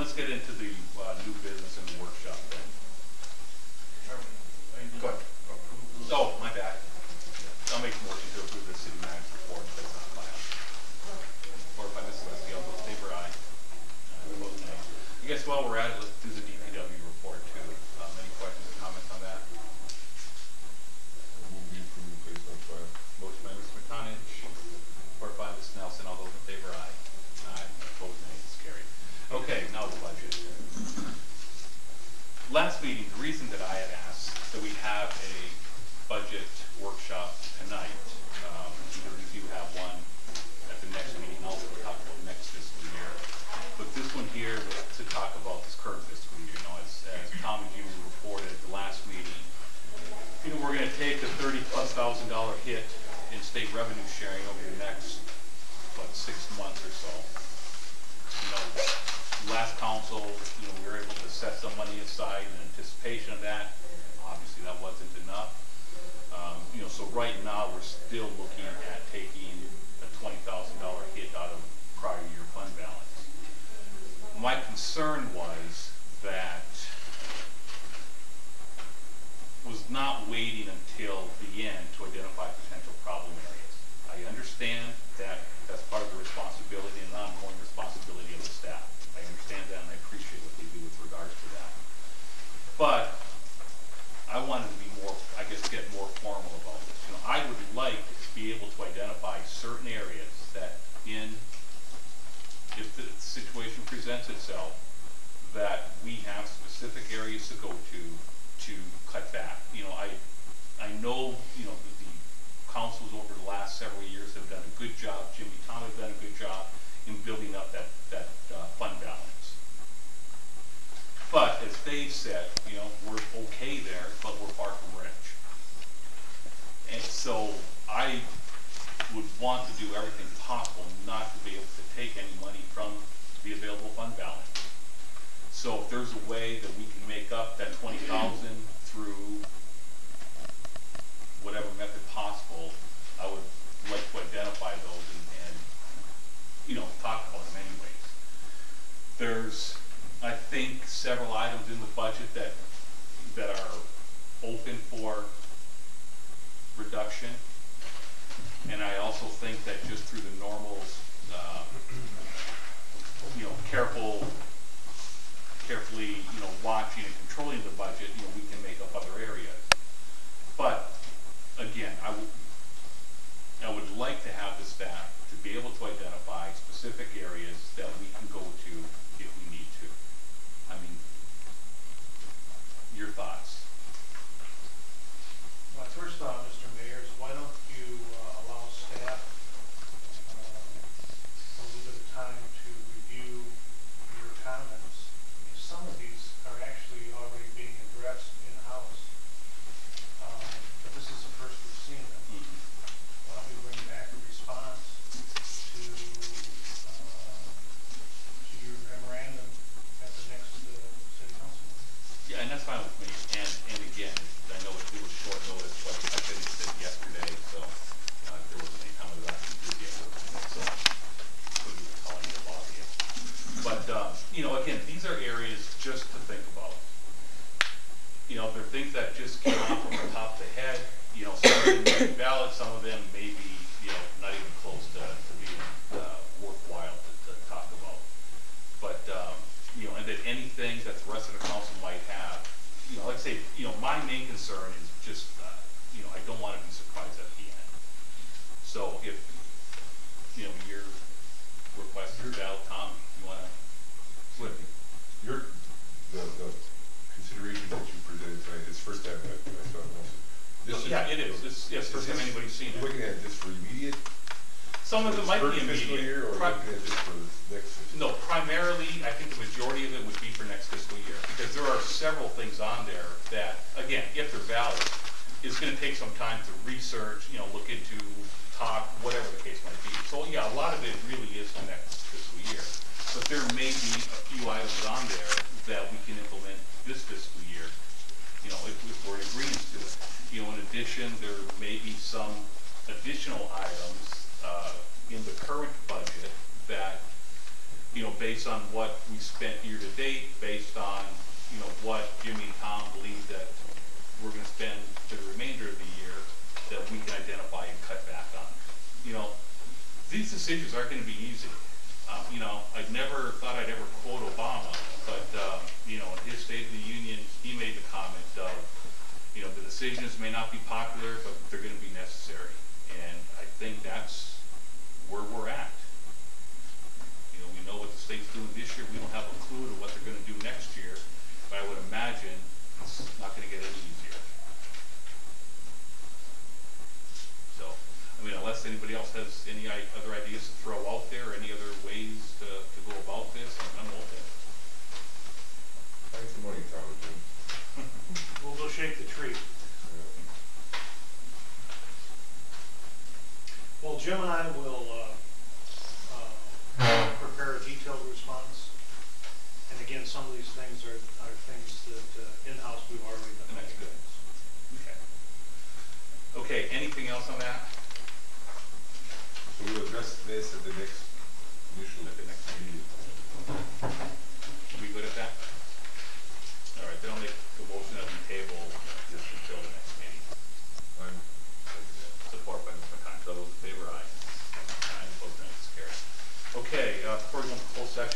let's get into the new business and the workshop then. Go ahead. Oh, my bad. I'll make a motion to approve the city manager's report if it's not filed. Or if I miss Leslie, I'll vote favor aye. Opposed nay. I guess while we're at it, let's do the DPW report too. Any questions or comments on that? Move we approve the place on file. Motion by Mr. McConnich, support by Ms. Nelson. All those in favor aye. Aye. Opposed nay. It's carried. Okay, now the budget. Last meeting, the reason that I had asked that we have a budget workshop tonight, because we do have one at the next meeting, also to talk about next fiscal year. But this one here was to talk about this current fiscal year. You know, as Tom and Jimmy reported at the last meeting, you know, we're going to take a $30,000+ hit in state revenue sharing over the next, what, 6 months or so. You know, last council, you know, we were able to set some money aside in anticipation of that. Obviously, that wasn't enough. You know, so right now we're still looking at taking a $20,000 hit out of prior year fund balance. My concern was not waiting until the end to identify potential problem areas. I understand that that's part of the responsibility and ongoing responsibility of the staff. I understand that and I appreciate what they do with regards to that. But I wanted to be more, I guess, get more formal about this. You know, I would like to be able to identify certain areas that if the situation presents itself, that we have specific areas to go to cut back. You know, I know, you know, the councils over the last several years have done a good job. Jimmy Tom has done a good job in building up that fund balance. But as they said, you know, we're okay there, but we're far from rich. And so I would want to do everything possible not to be able to take any money from the available fund balance. So if there's a way that we can make up that $20,000 through whatever method possible, I would like to identify those and you know, talk about them anyways. There's, I think, several items in the budget that are open for reduction, and I also think that just through the normal, you know, carefully, you know, watching and controlling the budget, you know, we can make up other areas. But again, I would like to have the staff to be able to identify specific areas that we can go to if we need to. I mean, your thoughts? My first thought, Mr. Mayor, is why don't you allow staff a little bit of time to review your comments. Some of these are actually already being addressed in-house, but this is the first we've seen them. Why don't we bring back a response to your memorandum at the next city council meeting? Yeah, and that's fine with me. And again, I know it was short notice, but I finished it yesterday, so there wasn't any time I was actually busy at work, so couldn't even call you about it. But you know, again, these are areas just to think about. You know, they're things that just came out from the top of the head. You know, some of them may be valid, some of them may be, you know, not even close to being worthwhile to talk about. But you know, and that anything that the rest of the council might have, you know, like I say, you know, my main concern is just, you know, I don't want to be surprised at the end. So if, you know, your request is valid, Tom, you want to? The consideration that you presented tonight is first time I saw it also. This yeah, it is. Yes, first time anybody's seen it. Looking at it just for immediate? Some of it might be immediate. Year, or looking at just for next fiscal year? No, primarily, I think the majority of it would be for next fiscal year, because there are several things on there that, again, if they're valid, it's going to take some time to research, you know, look into, talk, whatever the case might be. So yeah, a lot of it really is for next fiscal year. But there may be a few items on there that we can implement this fiscal year, you know, if we're in agreement to it. You know, in addition, there may be some additional items in the current budget that, you know, based on what we spent year to date, based on, what Jimmy and Tom believe that we're gonna spend for the remainder of the year, that we can identify and cut back on. These decisions aren't gonna be easy. I never thought I'd ever quote Obama, but, in his State of the Union, he made the comment of, the decisions may not be popular, but they're gonna be necessary. And I think that's where we're at. We know what the state's doing this year. We don't have a clue to what they're gonna do next year, but I would imagine it's not gonna get any easier. So, unless anybody else has any other ideas to throw out there, any other ways to go about this, I'm open. Find some money, Tom and Jim. We'll go shake the tree. Well, Jim and I will prepare a detailed response. And again, some of these things are things that in-house we've already done. And that's good. Okay, anything else on that? So we'll address this at the next meeting. We good at that? All right, then I'll make the motion of the table just until the next meeting. Support by Mr. McCon. Those in favor, aye. Aye, opposed, no, it's carried. Okay, before we go into full session,